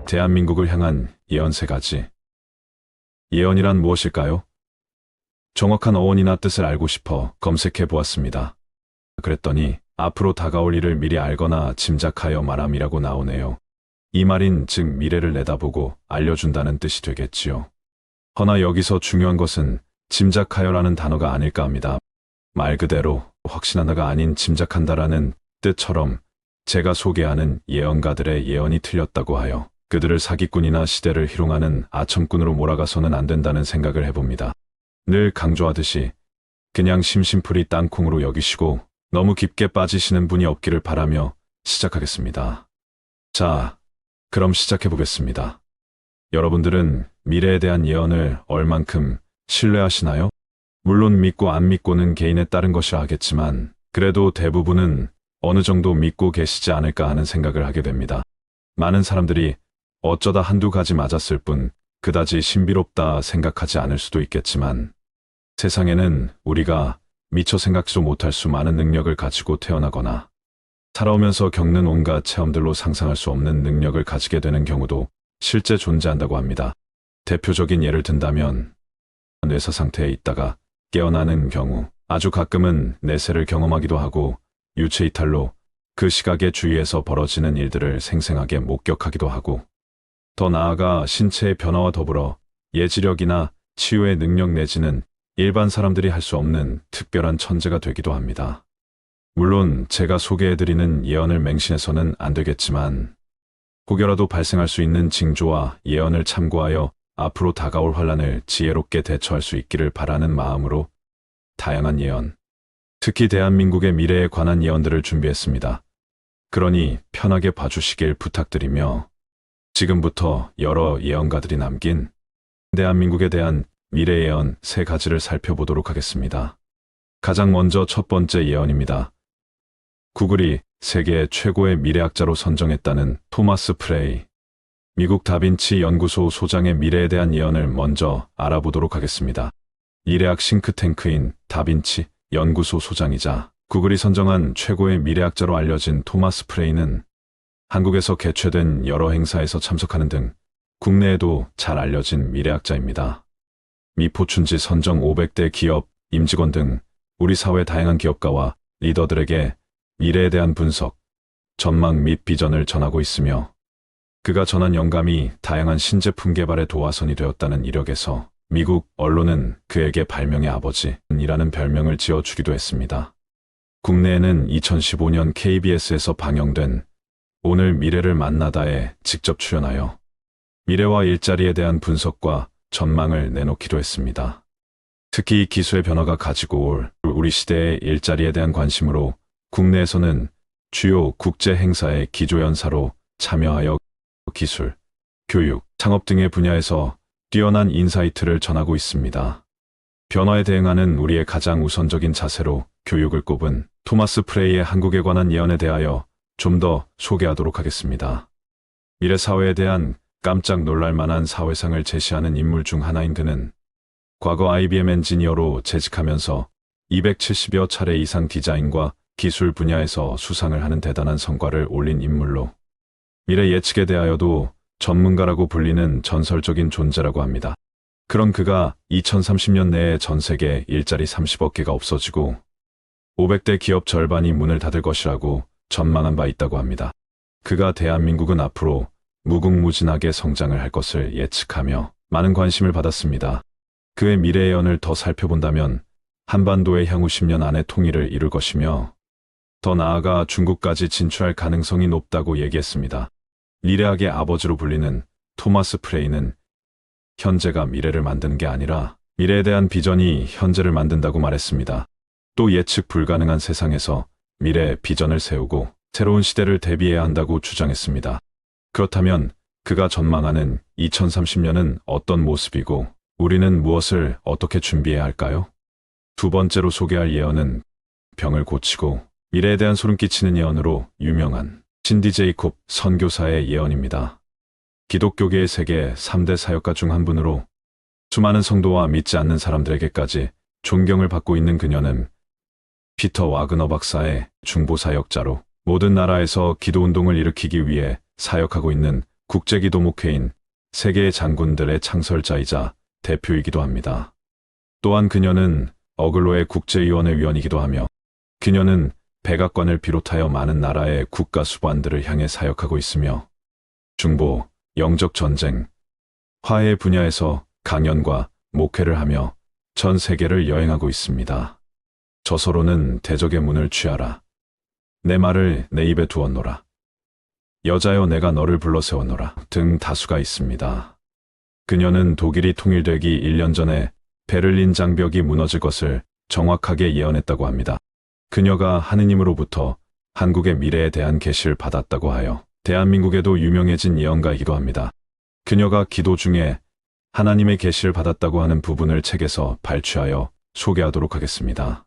대한민국을 향한 예언 3가지. 예언이란 무엇일까요? 정확한 어원이나 뜻을 알고 싶어 검색해 보았습니다. 그랬더니 앞으로 다가올 일을 미리 알거나 짐작하여 말함이라고 나오네요. 이 말인 즉 미래를 내다보고 알려준다는 뜻이 되겠지요. 허나 여기서 중요한 것은 짐작하여라는 단어가 아닐까 합니다. 말 그대로 확신하다가 아닌 짐작한다라는 뜻처럼 제가 소개하는 예언가들의 예언이 틀렸다고 하여 그들을 사기꾼이나 시대를 희롱하는 아첨꾼으로 몰아가서는 안 된다는 생각을 해봅니다. 늘 강조하듯이 그냥 심심풀이 땅콩으로 여기시고 너무 깊게 빠지시는 분이 없기를 바라며 시작하겠습니다. 자, 그럼 시작해보겠습니다. 여러분들은 미래에 대한 예언을 얼만큼 신뢰하시나요? 물론 믿고 안 믿고는 개인에 따른 것이라 하겠지만 그래도 대부분은 어느 정도 믿고 계시지 않을까 하는 생각을 하게 됩니다. 많은 사람들이 어쩌다 한두 가지 맞았을 뿐 그다지 신비롭다 생각하지 않을 수도 있겠지만 세상에는 우리가 미처 생각지도 못할 수 많은 능력을 가지고 태어나거나 살아오면서 겪는 온갖 체험들로 상상할 수 없는 능력을 가지게 되는 경우도 실제 존재한다고 합니다. 대표적인 예를 든다면 뇌사 상태에 있다가 깨어나는 경우, 아주 가끔은 내세를 경험하기도 하고 유체 이탈로 그 시각의 주위에서 벌어지는 일들을 생생하게 목격하기도 하고 더 나아가 신체의 변화와 더불어 예지력이나 치유의 능력 내지는 일반 사람들이 할 수 없는 특별한 천재가 되기도 합니다. 물론 제가 소개해드리는 예언을 맹신해서는 안 되겠지만 혹여라도 발생할 수 있는 징조와 예언을 참고하여 앞으로 다가올 환란을 지혜롭게 대처할 수 있기를 바라는 마음으로 다양한 예언, 특히 대한민국의 미래에 관한 예언들을 준비했습니다. 그러니 편하게 봐주시길 부탁드리며 지금부터 여러 예언가들이 남긴 대한민국에 대한 미래 예언 3가지를 살펴보도록 하겠습니다. 가장 먼저 첫 번째 예언입니다. 구글이 세계 최고의 미래학자로 선정했다는 토마스 프레이. 미국 다빈치 연구소 소장의 미래에 대한 예언을 먼저 알아보도록 하겠습니다. 미래학 싱크탱크인 다빈치 연구소 소장이자 구글이 선정한 최고의 미래학자로 알려진 토마스 프레이는 한국에서 개최된 여러 행사에서 참석하는 등 국내에도 잘 알려진 미래학자입니다. 미 포춘지 선정 500대 기업, 임직원 등 우리 사회 다양한 기업가와 리더들에게 미래에 대한 분석, 전망 및 비전을 전하고 있으며 그가 전한 영감이 다양한 신제품 개발의 도화선이 되었다는 이력에서 미국 언론은 그에게 발명의 아버지이라는 별명을 지어주기도 했습니다. 국내에는 2015년 KBS에서 방영된 오늘 미래를 만나다에 직접 출연하여 미래와 일자리에 대한 분석과 전망을 내놓기도 했습니다. 특히 이 기술의 변화가 가지고 올 우리 시대의 일자리에 대한 관심으로 국내에서는 주요 국제 행사의 기조연사로 참여하여 기술, 교육, 창업 등의 분야에서 뛰어난 인사이트를 전하고 있습니다. 변화에 대응하는 우리의 가장 우선적인 자세로 교육을 꼽은 토마스 프레이의 한국에 관한 예언에 대하여 좀 더 소개하도록 하겠습니다. 미래 사회에 대한 깜짝 놀랄 만한 사회상을 제시하는 인물 중 하나인 그는 과거 IBM 엔지니어로 재직하면서 270여 차례 이상 디자인과 기술 분야에서 수상을 하는 대단한 성과를 올린 인물로 미래 예측에 대하여도 전문가라고 불리는 전설적인 존재라고 합니다. 그런 그가 2030년 내에 전 세계 일자리 30억 개가 없어지고 500대 기업 절반이 문을 닫을 것이라고 전망한 바 있다고 합니다. 그가 대한민국은 앞으로 무궁무진하게 성장을 할 것을 예측하며 많은 관심을 받았습니다. 그의 미래 예언을 더 살펴본다면 한반도의 향후 10년 안에 통일을 이룰 것이며 더 나아가 중국까지 진출할 가능성이 높다고 얘기했습니다. 미래학의 아버지로 불리는 토마스 프레이는 현재가 미래를 만드는 게 아니라 미래에 대한 비전이 현재를 만든다고 말했습니다. 또 예측 불가능한 세상에서 미래 비전을 세우고 새로운 시대를 대비해야 한다고 주장했습니다. 그렇다면 그가 전망하는 2030년은 어떤 모습이고 우리는 무엇을 어떻게 준비해야 할까요? 두 번째로 소개할 예언은 병을 고치고 미래에 대한 소름 끼치는 예언으로 유명한 신디 제이콥 선교사의 예언입니다. 기독교계의 세계 3대 사역가 중 한 분으로 수많은 성도와 믿지 않는 사람들에게까지 존경을 받고 있는 그녀는 피터 와그너 박사의 중보사역자로 모든 나라에서 기도운동을 일으키기 위해 사역하고 있는 국제기도목회인 세계의 장군들의 창설자이자 대표이기도 합니다. 또한 그녀는 어글로의 국제위원회 위원이기도 하며 그녀는 백악관을 비롯하여 많은 나라의 국가수반들을 향해 사역하고 있으며 중보, 영적 전쟁, 화해 분야에서 강연과 목회를 하며 전 세계를 여행하고 있습니다. 저서로는 대적의 문을 취하라. 내 말을 내 입에 두었노라. 여자여 내가 너를 불러 세웠노라 등 다수가 있습니다. 그녀는 독일이 통일되기 1년 전에 베를린 장벽이 무너질 것을 정확하게 예언했다고 합니다. 그녀가 하느님으로부터 한국의 미래에 대한 계시를 받았다고 하여 대한민국에도 유명해진 예언가이기도 합니다. 그녀가 기도 중에 하나님의 계시를 받았다고 하는 부분을 책에서 발췌하여 소개하도록 하겠습니다.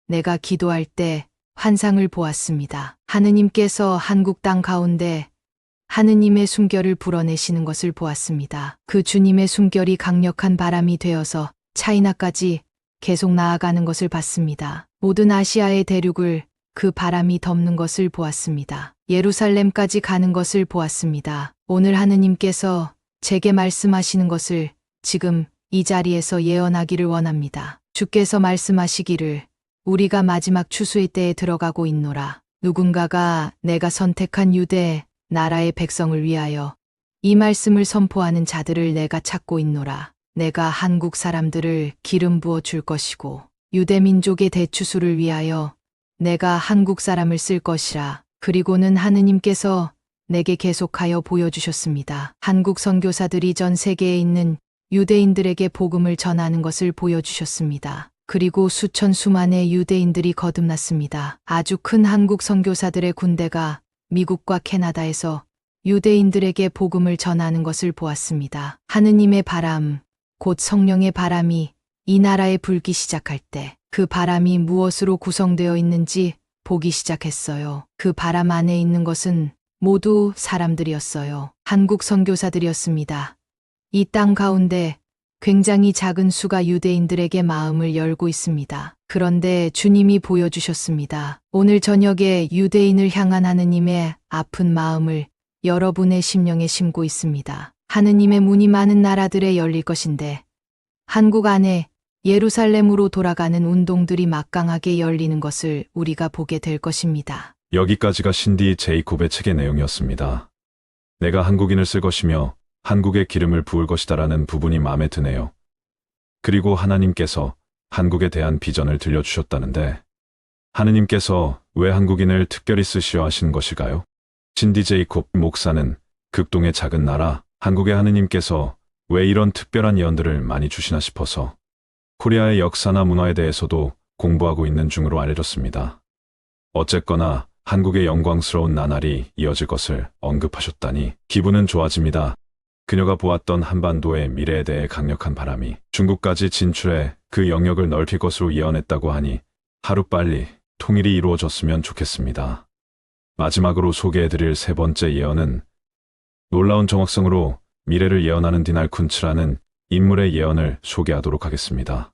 내가 기도할 때 환상을 보았습니다. 하느님께서 한국 땅 가운데 하느님의 숨결을 불어내시는 것을 보았습니다. 그 주님의 숨결이 강력한 바람이 되어서 차이나까지 계속 나아가는 것을 봤습니다. 모든 아시아의 대륙을 그 바람이 덮는 것을 보았습니다. 예루살렘까지 가는 것을 보았습니다. 오늘 하느님께서 제게 말씀하시는 것을 지금 이 자리에서 예언하기를 원합니다. 주께서 말씀하시기를 우리가 마지막 추수의 때에 들어가고 있노라. 누군가가 내가 선택한 유대 나라의 백성을 위하여 이 말씀을 선포하는 자들을 내가 찾고 있노라. 내가 한국 사람들을 기름 부어 줄 것이고 유대 민족의 대추수를 위하여 내가 한국 사람을 쓸 것이라. 그리고는 하느님께서 내게 계속하여 보여주셨습니다. 한국 선교사들이 전 세계에 있는 유대인들에게 복음을 전하는 것을 보여주셨습니다. 그리고 수만의 유대인들이 거듭났습니다. 아주 큰 한국 선교사들의 군대가 미국과 캐나다에서 유대인들에게 복음을 전하는 것을 보았습니다. 하느님의 바람, 곧 성령의 바람이 이 나라에 불기 시작할 때 그 바람이 무엇으로 구성되어 있는지 보기 시작했어요. 그 바람 안에 있는 것은 모두 사람들이었어요. 한국 선교사들이었습니다. 이 땅 가운데 굉장히 작은 수가 유대인들에게 마음을 열고 있습니다. 그런데 주님이 보여주셨습니다. 오늘 저녁에 유대인을 향한 하느님의 아픈 마음을 여러분의 심령에 심고 있습니다. 하느님의 문이 많은 나라들에 열릴 것인데 한국 안에 예루살렘으로 돌아가는 운동들이 막강하게 열리는 것을 우리가 보게 될 것입니다. 여기까지가 신디 제이콥의 책의 내용이었습니다. 내가 한국인을 쓸 것이며 한국에 기름을 부을 것이다라는 부분이 마음에 드네요. 그리고 하나님께서 한국에 대한 비전을 들려주셨다는데 하느님께서 왜 한국인을 특별히 쓰시려 하시는 것일까요? 신디 제이콥 목사는 극동의 작은 나라 한국의 하느님께서 왜 이런 특별한 예언들을 많이 주시나 싶어서 코리아의 역사나 문화에 대해서도 공부하고 있는 중으로 알려졌습니다. 어쨌거나 한국의 영광스러운 나날이 이어질 것을 언급하셨다니 기분은 좋아집니다. 그녀가 보았던 한반도의 미래에 대해 강력한 바람이 중국까지 진출해 그 영역을 넓힐 것으로 예언했다고 하니 하루빨리 통일이 이루어졌으면 좋겠습니다. 마지막으로 소개해드릴 세 번째 예언은 놀라운 정확성으로 미래를 예언하는 디날 쿤츠라는 인물의 예언을 소개하도록 하겠습니다.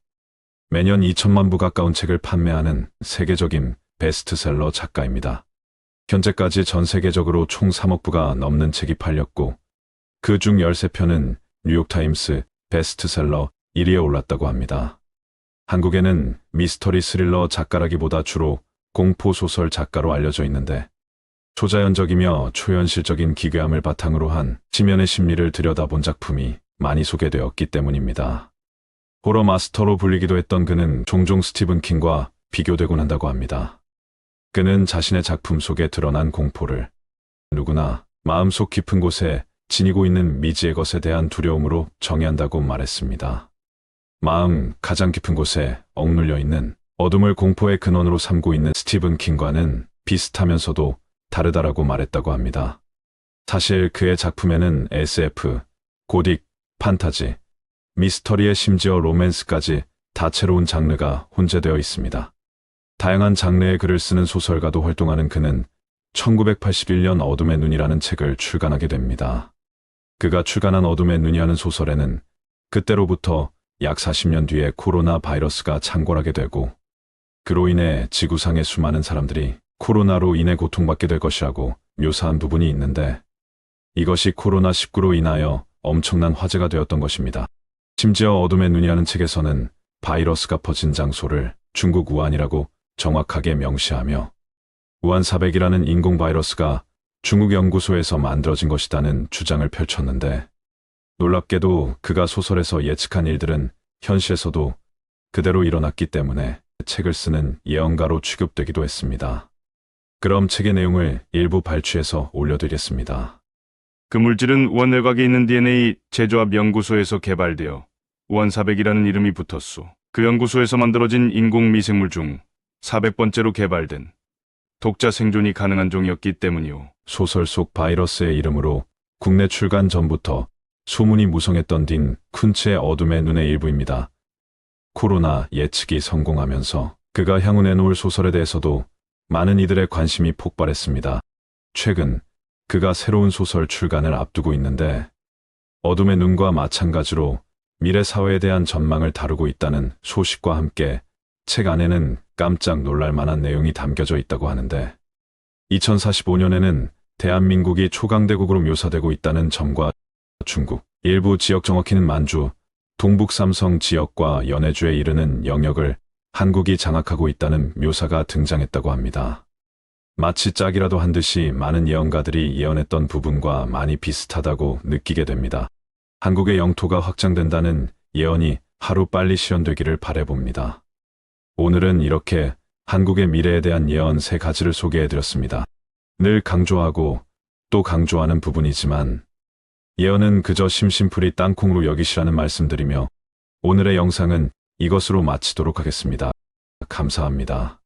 매년 2천만 부 가까운 책을 판매하는 세계적인 베스트셀러 작가입니다. 현재까지 전 세계적으로 총 3억 부가 넘는 책이 팔렸고 그중 13편은 뉴욕타임스 베스트셀러 1위에 올랐다고 합니다. 한국에는 미스터리 스릴러 작가라기보다 주로 공포소설 작가로 알려져 있는데 초자연적이며 초현실적인 기괴함을 바탕으로 한 지면의 심리를 들여다본 작품이 많이 소개되었기 때문입니다. 호러 마스터로 불리기도 했던 그는 종종 스티븐 킹과 비교되곤 한다고 합니다. 그는 자신의 작품 속에 드러난 공포를 누구나 마음속 깊은 곳에 지니고 있는 미지의 것에 대한 두려움으로 정의한다고 말했습니다. 마음 가장 깊은 곳에 억눌려 있는 어둠을 공포의 근원으로 삼고 있는 스티븐 킹과는 비슷하면서도 다르다라고 말했다고 합니다. 사실 그의 작품에는 SF, 고딕, 판타지, 미스터리에 심지어 로맨스까지 다채로운 장르가 혼재되어 있습니다. 다양한 장르의 글을 쓰는 소설가도 활동하는 그는 1981년 어둠의 눈이라는 책을 출간하게 됩니다. 그가 출간한 어둠의 눈이라는 소설에는 그때로부터 약 40년 뒤에 코로나 바이러스가 창궐하게 되고 그로 인해 지구상의 수많은 사람들이 코로나로 인해 고통받게 될 것이라고 묘사한 부분이 있는데 이것이 코로나19로 인하여 엄청난 화제가 되었던 것입니다. 심지어 어둠의 눈이라는 책에서는 바이러스가 퍼진 장소를 중국 우한이라고 정확하게 명시하며 우한 400이라는 인공 바이러스가 중국 연구소에서 만들어진 것이라는 주장을 펼쳤는데, 놀랍게도 그가 소설에서 예측한 일들은 현실에서도 그대로 일어났기 때문에 책을 쓰는 예언가로 취급되기도 했습니다. 그럼 책의 내용을 일부 발췌해서 올려드리겠습니다. 그 물질은 우한 내각에 있는 DNA 제조합 연구소에서 개발되어 우한 400이라는 이름이 붙었소. 그 연구소에서 만들어진 인공 미생물 중 400번째로 개발된 독자 생존이 가능한 종이었기 때문이오. 소설 속 바이러스의 이름으로 국내 출간 전부터 소문이 무성했던 딘 쿤츠의 어둠의 눈의 일부입니다. 코로나 예측이 성공하면서 그가 향후 내놓을 소설에 대해서도 많은 이들의 관심이 폭발했습니다. 최근 그가 새로운 소설 출간을 앞두고 있는데, 어둠의 눈과 마찬가지로 미래 사회에 대한 전망을 다루고 있다는 소식과 함께 책 안에는 깜짝 놀랄 만한 내용이 담겨져 있다고 하는데, 2045년에는 대한민국이 초강대국으로 묘사되고 있다는 점과 중국 일부 지역 정확히는 만주, 동북 삼성 지역과 연해주에 이르는 영역을 한국이 장악하고 있다는 묘사가 등장했다고 합니다. 마치 짝이라도 한 듯이 많은 예언가들이 예언했던 부분과 많이 비슷하다고 느끼게 됩니다. 한국의 영토가 확장된다는 예언이 하루 빨리 실현되기를 바라봅니다. 오늘은 이렇게 한국의 미래에 대한 예언 3가지를 소개해드렸습니다. 늘 강조하고 또 강조하는 부분이지만 예언은 그저 심심풀이 땅콩으로 여기시라는 말씀드리며 오늘의 영상은 이것으로 마치도록 하겠습니다. 감사합니다.